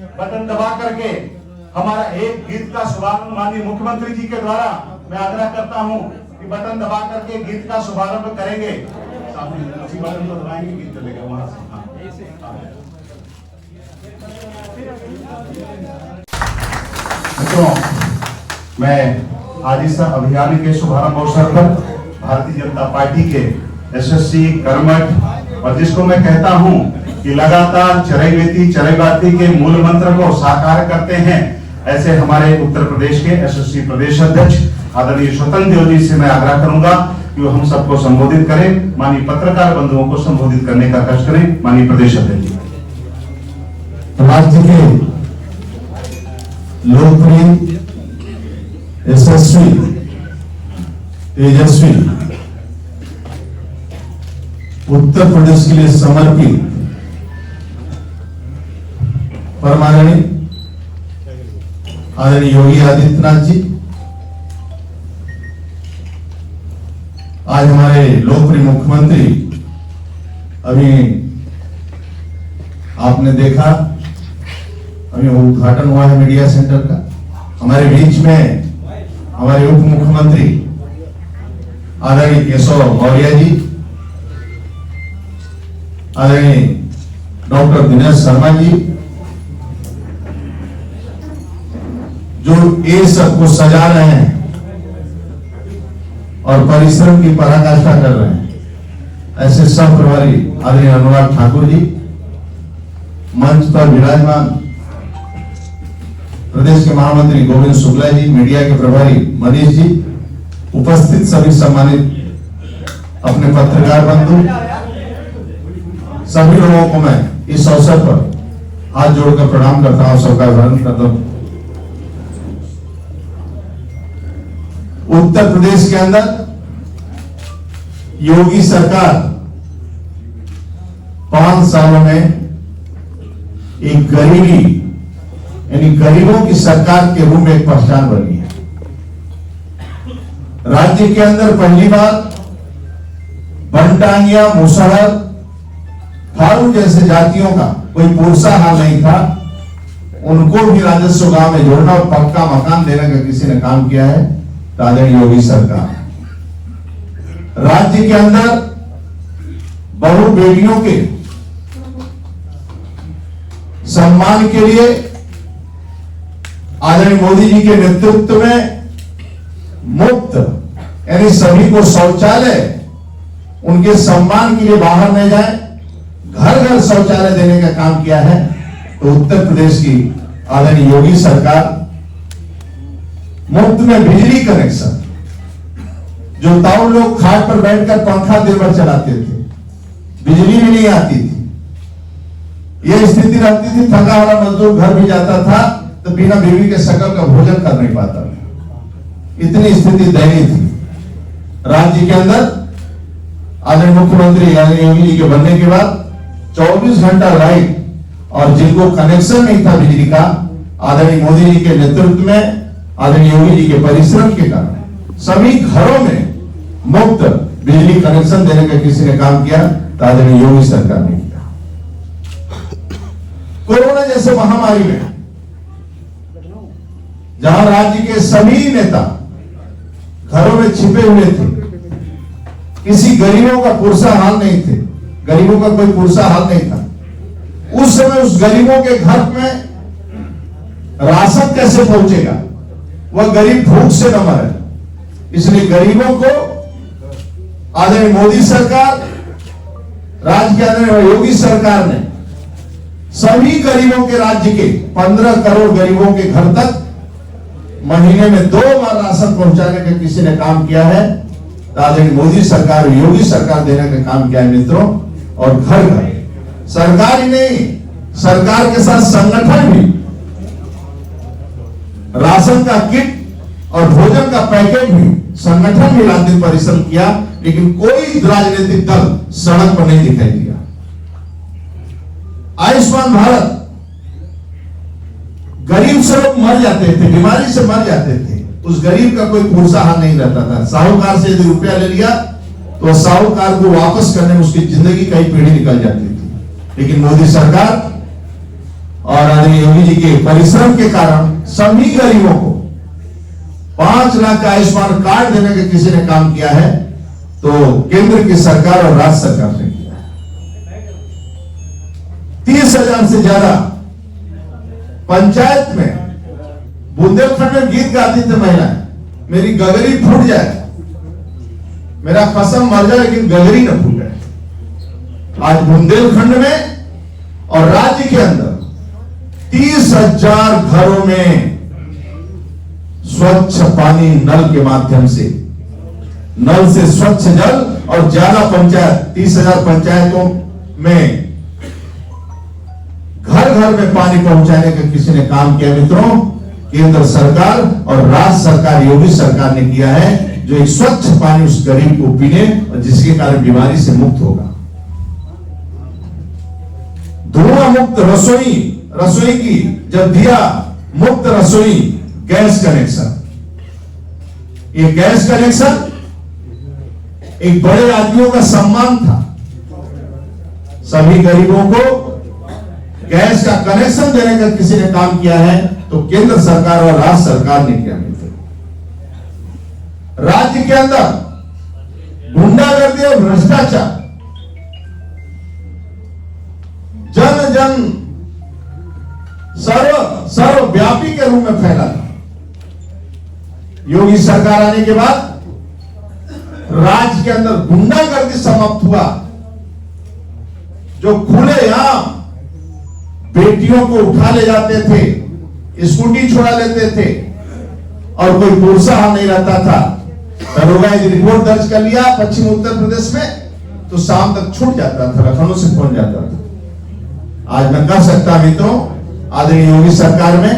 Button दबा करके हमारा एक गीत का शुभारंभ माननीय मुख्यमंत्री जी के द्वारा मैं आग्रह करता हूं कि बटन दबा करके गीत का शुभारंभ करेंगे। उसी बटन को दबाएंगे, गीत चलेगा वहां से। मित्रों, मैं आज इस अभियान के शुभारंभ अवसर पर भारतीय जनता पार्टी के यशस्वी कर्मठ और जिसको मैं कहता हूं कि लगातार चरैवाती के मूल मंत्र को साकार करते हैं, ऐसे हमारे उत्तर प्रदेश के यशस्वी प्रदेश अध्यक्ष आदरणीय स्वतंत्र देव जी से मैं आग्रह करूंगा कि वो हम सबको संबोधित करें। माननीय पत्रकार बंधुओं को संबोधित करने का कष्ट करें। माननीय प्रदेश अध्यक्ष जी। राज्य के लोकप्रिय, यशस्वी, तेजस्वी, उत्तर प्रदेश के लिए समर्पित परमाननीय आदरणीय योगी आदित्यनाथ जी, आज हमारे लोकप्रिय मुख्यमंत्री, अभी आपने देखा अभी उद्घाटन हुआ है मीडिया सेंटर का। हमारे बीच में हमारे उप मुख्यमंत्री आदरणीय केशव मौर्य जी, आदरणीय डॉक्टर दिनेश शर्मा जी, जो ये सबको सजा रहे हैं और परिश्रम की पराकाष्ठा कर रहे हैं, ऐसे सब प्रभारी आदरणीय अनुराग ठाकुर जी, मंच पर विराजमान प्रदेश के महामंत्री गोविंद शुक्ला जी, मीडिया के प्रभारी मनीष जी, उपस्थित सभी सम्मानित अपने पत्रकार बंधु, सभी लोगों को मैं इस अवसर पर हाथ जोड़कर प्रणाम करता हूं, सबका अभिवादन करता हूं। उत्तर प्रदेश के अंदर योगी सरकार 5 सालों में एक गरीबी यानी गरीबों की सरकार के रूप में एक पहचान बनी है। राज्य के अंदर पहली बार बनटांगिया, मुसहर, थारू जैसे जातियों का कोई पुरसा हाल नहीं था, उनको भी राजस्व गांव में जोड़ना और पक्का मकान देने का किसी ने काम किया है, आदरणीय योगी सरकार। राज्य के अंदर बहु बेटियों के सम्मान के लिए आदरणीय मोदी जी के नेतृत्व में मुफ्त यानी सभी को शौचालय उनके सम्मान के लिए बाहर नहीं जाए, घर घर शौचालय देने का काम किया है। तो उत्तर प्रदेश की आदरणीय योगी सरकार मुफ्त में बिजली कनेक्शन, जो ताऊ लोग खाट पर बैठकर पंखा दिन भर चलाते थे, बिजली भी नहीं आती थी, यह स्थिति रहती थी, थका वाला मजदूर घर भी जाता था तो बिना बीवी के शकल का भोजन कर नहीं पाता, इतनी स्थिति दयनीय थी। राज्य के अंदर आदरणीय मुख्यमंत्री आदरणीय योगी जी के बनने के बाद 24 घंटा लाइट, और जिनको कनेक्शन नहीं था बिजली का, आदरणीय मोदी जी के नेतृत्व में, आदरणीय योगी जी के परिश्रम के कारण सभी घरों में मुफ्त बिजली कनेक्शन देने का किसी ने काम किया, तो आदरणीय योगी सरकार ने किया। कोरोना जैसे महामारी में जहां राज्य के सभी नेता घरों में छिपे हुए थे, किसी गरीबों का पुरसा हाल नहीं थे, गरीबों का कोई पुरसा हाल नहीं था, उस समय उस गरीबों के घर में राशन कैसे पहुंचेगा, वह गरीब भूख से न मरे। इसलिए गरीबों को आदरणीय मोदी सरकार, राज्य के आदरणीय योगी सरकार ने सभी गरीबों के, राज्य के 15 करोड़ गरीबों के घर तक महीने में 2 बार राशन पहुंचाने का किसी ने काम किया है, तो आदरणीय मोदी सरकार, योगी सरकार देने का काम किया है मित्रों। और घर घर सरकार ही नहीं, सरकार के साथ संगठन भी राशन का किट और भोजन का पैकेट भी संगठन भी रात दिन परिश्रम किया, लेकिन कोई राजनीतिक दल सड़क पर नहीं दिखाई दिया। आयुष्मान भारत, गरीब से लोग मर जाते थे, बीमारी से मर जाते थे, उस गरीब का कोई पुरसा हाल नहीं रहता था। साहूकार से यदि रुपया ले लिया तो साहूकार को वापस करने में उसकी जिंदगी का ही पीढ़ी निकल जाती थी। लेकिन मोदी सरकार और आदरणीय योगी जी के परिश्रम के कारण सभी गरीबों को 5 लाख का आयुष्मान कार्ड देने का किसी ने काम किया है तो केंद्र की सरकार और राज्य सरकार ने किया है। 30,000 से ज्यादा पंचायत में बुंदेलखंड में गीत गाती थी महिलाएं, मेरी गगरी फूट जाए, मेरा कसम मर जाए लेकिन गगरी न फूटे। आज बुंदेलखंड में और राज्य के अंदर 30,000 घरों में स्वच्छ पानी नल के माध्यम से, नल से स्वच्छ जल, और ज्यादा पंचायत 30,000 पंचायतों में घर घर में पानी पहुंचाने का किसी ने काम किया। मित्रों, केंद्र सरकार और राज्य सरकार, योगी सरकार ने किया है, जो एक स्वच्छ पानी उस गरीब को पीने और जिसके कारण बीमारी से मुक्त होगा। धुआं मुक्त रसोई की जब दिया मुक्त रसोई गैस कनेक्शन, ये गैस कनेक्शन एक बड़े आदमियों का सम्मान था। सभी गरीबों को गैस का कनेक्शन देने का किसी ने काम किया है तो केंद्र सरकार और राज्य सरकार ने किया। राज्य के अंदर गुंडागर्दी और भ्रष्टाचार जन सर्वव्यापी के रूप में फैला था। योगी सरकार आने के बाद राज्य के अंदर गुंडागर्दी समाप्त हुआ। जो खुलेआम बेटियों को उठा ले जाते थे, स्कूटी छुड़ा लेते थे और कोई पुरसा नहीं रहता था, दरोगा यदि रिपोर्ट दर्ज कर लिया पश्चिम उत्तर प्रदेश में तो शाम तक छूट जाता था, लखनऊ से पहुंच जाता था। आज मैं कह सकता मित्रों, आदरणीय योगी सरकार में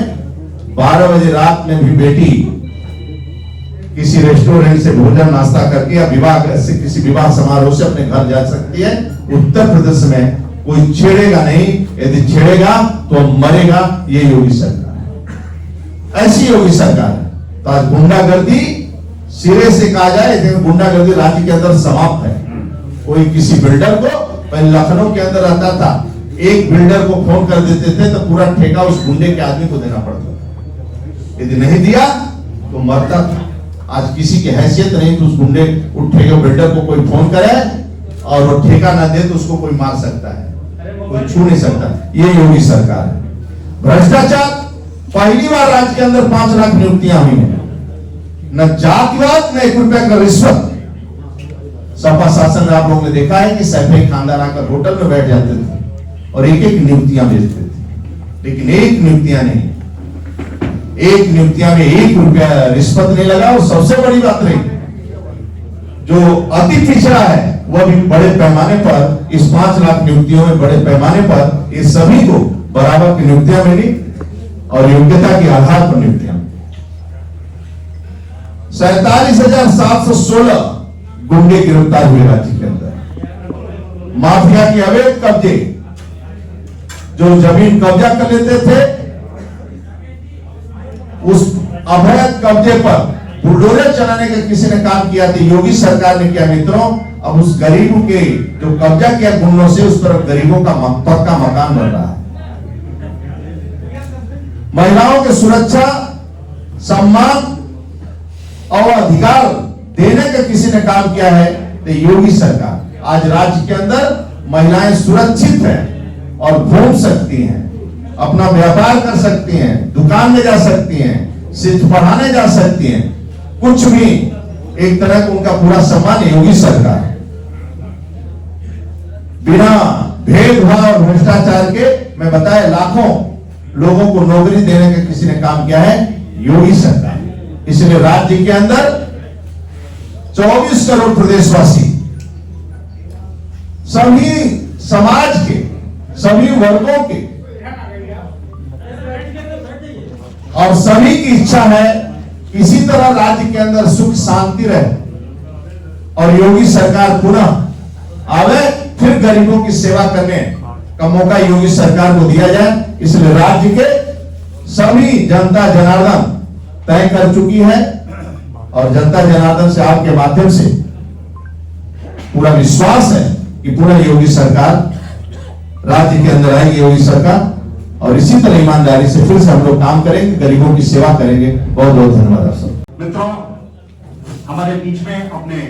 12 बजे रात में भी बेटी किसी रेस्टोरेंट से भोजन नाश्ता करके या विवाह से किसी विवाह समारोह से अपने घर जा सकती है। उत्तर प्रदेश में कोई छेड़ेगा नहीं, यदि छेड़ेगा तो मरेगा। ये योगी सरकार है, ऐसी योगी सरकार है। तो आज गुंडागर्दी सिरे से कहा जाए, लेकिन गुंडागर्दी राज्य के अंदर समाप्त है। कोई किसी बिल्डर को, पहले लखनऊ के अंदर रहता था, एक बिल्डर को फोन कर देते थे तो पूरा ठेका उस गुंडे के आदमी को देना पड़ता था, यदि नहीं दिया तो मरता था। आज किसी की हैसियत नहीं तो उस गुंडे उठेगा, बिल्डर को कोई फोन करे और वो ठेका ना दे तो उसको कोई मार सकता है, कोई छू नहीं सकता। ये योगी सरकार है। भ्रष्टाचार, पहली बार राज्य के अंदर 5 लाख नियुक्तियां हुई हैं। न जातिवाद न 1 रुपया का रिश्वत। सपा शासन में आप लोगों ने देखा है कि सैफे खानदान आकर होटल में बैठ जाते थे और एक नियुक्तियां भेजते थे, लेकिन एक नियुक्तियां नहीं, एक नियुक्तियां में 1 रुपया रिश्वत नहीं लगा। और सबसे बड़ी बात रही, जो अति पिछड़ा है वह भी बड़े पैमाने पर, इस 5 लाख नियुक्तियों में बड़े पैमाने पर ये सभी को बराबर की नियुक्तियां मिली और योग्यता के आधार पर नियुक्तियां। 47,716 गुंडे गिरफ्तार हुए राज्य के अंदर। माफिया के अवैध कब्जे, जो जमीन कब्जा कर लेते थे, उस अवैध कब्जे पर बुलडोजर चलाने का किसी ने काम किया था, योगी सरकार ने किया। मित्रों, अब उस गरीबों के जो कब्जा किया गुंडों से, उस पर गरीबों का पक्का मकान बन रहा है। महिलाओं की सुरक्षा, सम्मान और अधिकार देने का किसी ने काम किया है तो योगी सरकार। आज राज्य के अंदर महिलाएं सुरक्षित हैं और घूम सकती हैं, अपना व्यापार कर सकती हैं, दुकान में जा सकती हैं, शिक्षा पढ़ाने जा सकती हैं, कुछ भी, एक तरह का उनका पूरा सम्मान योगी सरकार। बिना भेदभाव और भ्रष्टाचार के मैं बताया लाखों लोगों को नौकरी देने का किसी ने काम किया है, योगी सरकार। इसलिए राज्य के अंदर 24 करोड़ प्रदेशवासी, सभी समाज के, सभी वर्गों के और सभी की इच्छा है इसी तरह राज्य के अंदर सुख शांति रहे और योगी सरकार पुनः आवे, फिर गरीबों की सेवा करने का मौका योगी सरकार को दिया जाए। इसलिए राज्य के सभी जनता जनार्दन तय कर चुकी है और जनता जनार्दन से आपके माध्यम से पूरा विश्वास है कि पूरा योगी सरकार राज्य के अंदर आएगी, योगी सरकार, और इसी तरह ईमानदारी से फिर से हम लोग काम करेंगे, गरीबों की सेवा करेंगे। बहुत बहुत धन्यवाद आप सब। मित्रों, हमारे बीच में अपने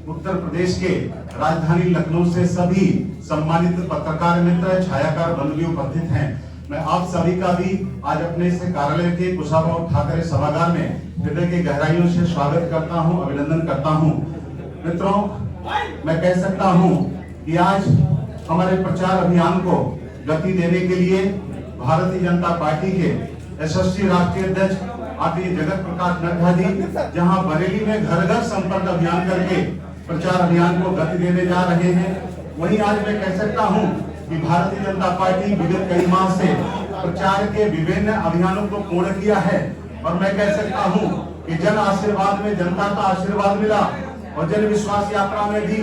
उत्तर प्रदेश के राजधानी लखनऊ से सभी सम्मानित पत्रकार मित्र, छायाकार बंधु उपस्थित हैं। मैं आप सभी का भी आज अपने से कार्यालय के कुशाभाऊ ठाकरे सभागार में हृदय की गहराइयों से स्वागत करता हूं, अभिनंदन करता हूं। मित्रों, मैं कह सकता हूं कि आज हमारे प्रचार अभियान को गति देने के लिए भारतीय जनता पार्टी के यशस्वी राष्ट्रीय अध्यक्ष आदरणीय जगत प्रकाश नड्डा जी जहां बरेली में घर घर संपर्क अभियान करके प्रचार अभियान को गति देने जा रहे हैं, वहीं आज मैं कह सकता हूं कि भारतीय जनता पार्टी विगत कई माह से प्रचार के विभिन्न अभियानों को पूर्ण किया है और मैं कह सकता हूं कि जन आशीर्वाद में जनता का आशीर्वाद मिला और जन विश्वास यात्रा में भी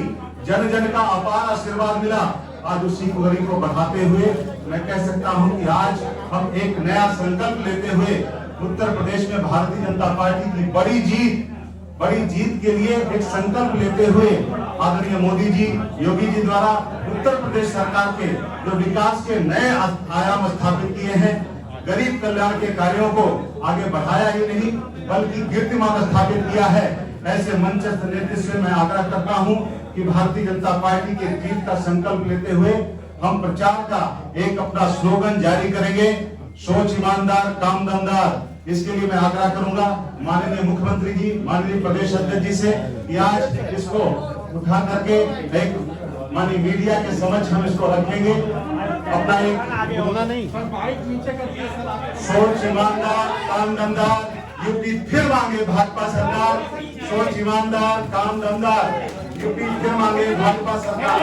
जन जन का अपार आशीर्वाद मिला। आज उसी कड़ी को बढ़ाते हुए मैं कह सकता हूं कि आज हम एक नया संकल्प लेते हुए उत्तर प्रदेश में भारतीय जनता पार्टी की बड़ी जीत के लिए एक संकल्प लेते हुए आदरणीय मोदी जी, योगी जी द्वारा उत्तर प्रदेश सरकार के जो विकास के नए आयाम स्थापित किए हैं, गरीब कल्याण के कार्यों को आगे बढ़ाया ही नहीं बल्कि कीर्तिमान स्थापित किया है, ऐसे मंचस्थ नेतृत्व से मैं आग्रह करता हूं कि भारतीय जनता पार्टी के जीत का संकल्प लेते हुए हम प्रचार का एक अपना स्लोगन जारी करेंगे, सोच ईमानदार, काम दमदार। इसके लिए मैं आग्रह करूंगा माननीय मुख्यमंत्री जी, माननीय प्रदेश अध्यक्ष जी से कि आज इसको उठा करके एक माननीय मीडिया के समक्ष हम इसको रखेंगे। अपना एक सोच ईमानदार, काम दमदार, यूपी फिर मांगे भाजपा सरकार। सोच ईमानदार, काम दमदार, यूपी फिर मांगे भाजपा सरकार।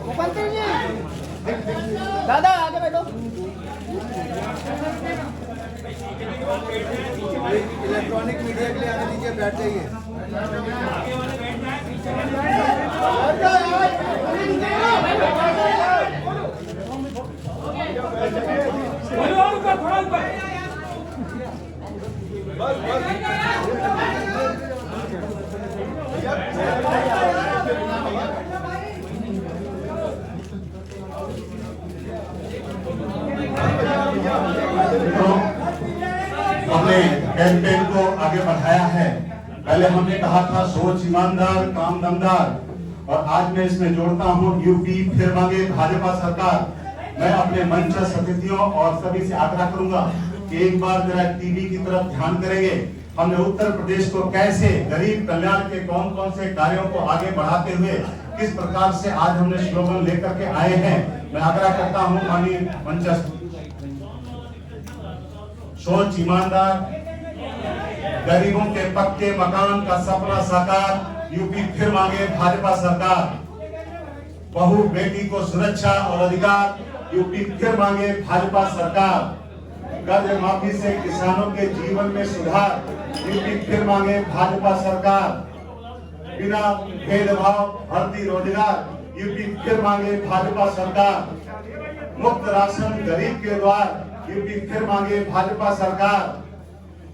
मुख्यमंत्री जी दादा आगे बैठो। इलेक्ट्रॉनिक मीडिया के लिए आने दीजिए, बैठ जाइए। हमने कैंपेन को आगे बढ़ाया है। पहले हमने कहा था सोच ईमानदार, काम दमदार और आज मैं इसमें जोड़ता हूं यूपी फिर मांगे भाजपा सरकार। मैं अपने मंच अतिथियों और सभी से आग्रह करूंगा कि एक बार जरा टीवी की तरफ ध्यान करेंगे। हमने उत्तर प्रदेश को कैसे गरीब कल्याण के कौन कौन से कार्यों को आगे बढ़ाते हुए किस प्रकार से आज हमने स्लोगन लेकर के आए हैं। मैं आग्रह करता हूं माननीय मंच सोच ईमानदार, गरीबों के पक्के मकान का सपना साकार, यूपी फिर मांगे भाजपा सरकार। बहू बेटी को सुरक्षा और अधिकार, यूपी फिर मांगे भाजपा सरकार। कर्ज माफी से किसानों के जीवन में सुधार, यूपी फिर मांगे भाजपा सरकार। बिना भेदभाव भर्ती रोजगार, यूपी फिर मांगे भाजपा सरकार। मुफ्त राशन गरीब के द्वार, यूपी फिर मांगे भाजपा सरकार।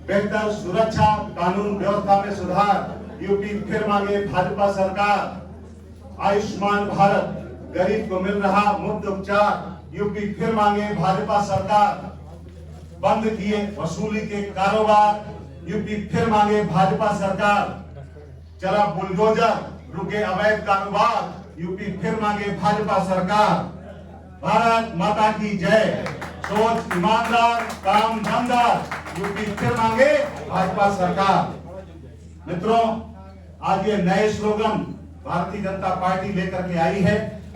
बेहतर सुरक्षा कानून व्यवस्था में सुधार, यूपी फिर मांगे भाजपा सरकार। आयुष्मान भारत गरीब को मिल रहा मुफ्त उपचार, यूपी फिर मांगे भाजपा सरकार। बंद किए वसूली के कारोबार, यूपी फिर मांगे भाजपा सरकार। चला बुलडोजर रुके अवैध कारोबार, यूपी फिर मांगे भाजपा सरकार। भारत माता की जय। सोच ईमानदार, काम दमदार, यूपी फिर मांगे भाजपा सरकार। मित्रों, आज ये नए स्लोगन भारतीय जनता पार्टी लेकर के आई है।